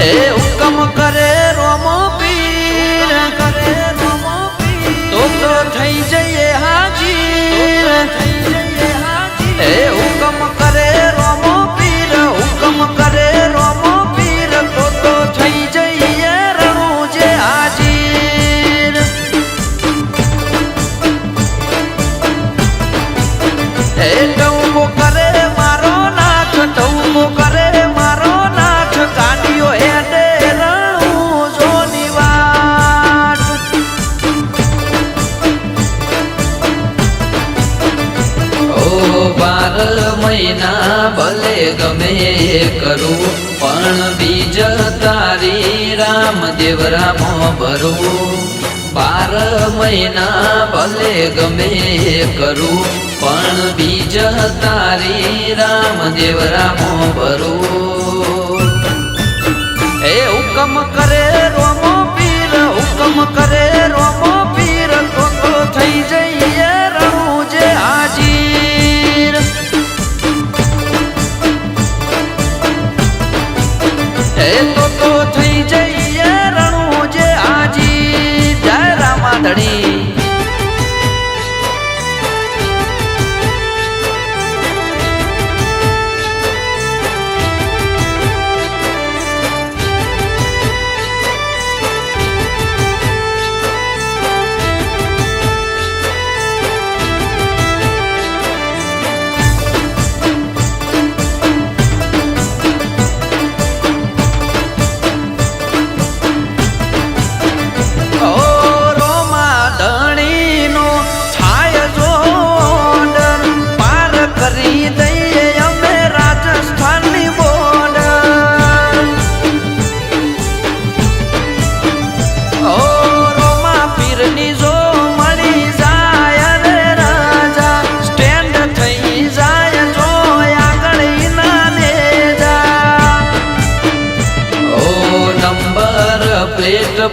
એ હુકમ કરે રોમો પીર કરે રોમો પીર તો થઈ જઈએ હાજીર એ હુકમ કરે રોમો પીર હુકમ કરે રોમો પીર તો થઈ જઈએ રણુજે હાજીર એ ટૌકો કરે મારો નાથ ટૌકો કરે મારો નાથ ગાડીઓ હેડે રણું જોની વાત ઓ 12 મહિના ભલે ગમે કરું પણ બીજ તારી રામદેવ રામો ભરું 12 મહિના ભલે ગમે કરું પણ બીજ તારી રામદેવ રામો ભરું એ હુકમ કરે રોમો પીર હુકમ કરે રોમો પીર તો થઈ જઈએ રણુજે હાજીર એ તો થઈ જઈએ રણુજે હાજીર જય રામાધણી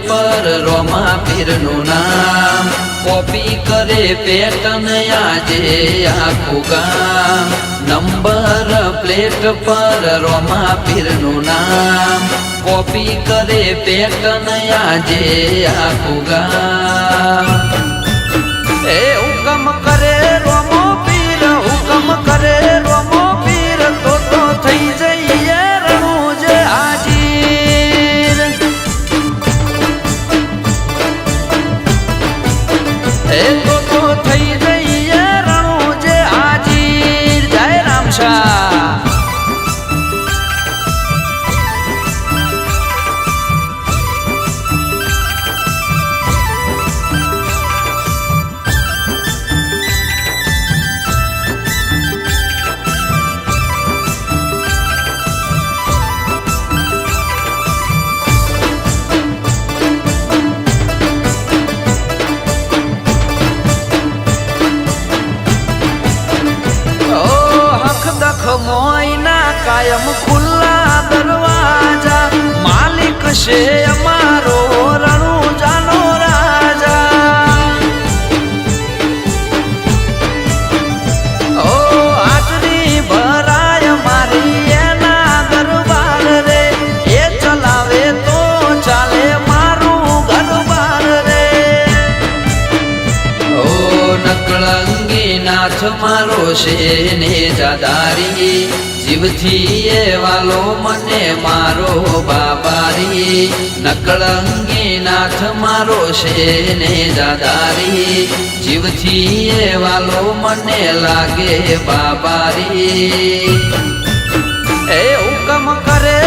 પર રોમા પીરનું નામ કોપી કરે પેટન આજે આખું ગામ નંબર પ્લેટ પર રોમા પીરનું નામ કોપી કરે પેટન આજે આખું ગામ એ હુકમ કરે રોમો પીર હુકમ કરે રોમો પીર તો થઈ જઈએ રણુજે હાજીર એ તો થઈ જઈએ રણુજે હાજીર જય રામશા મોયના કાયમ ખુલ્લા દરવાજા માલિક છે અમારો રણુજાનો રાજા ઓ આજની ભરાય મારી એના દરબાર રે એ ચલાવે તો ચાલે મારું ઘરબાર રે ઓ નકળંગી નાથ મારો છે ને જાદારી જીવથી એ વાલો મને મારો બાબારી નકળંગી નાથ મારો છે ને જાદારી જીવથી એ વાલો મને લાગે બાબારી એ હુકમ કરે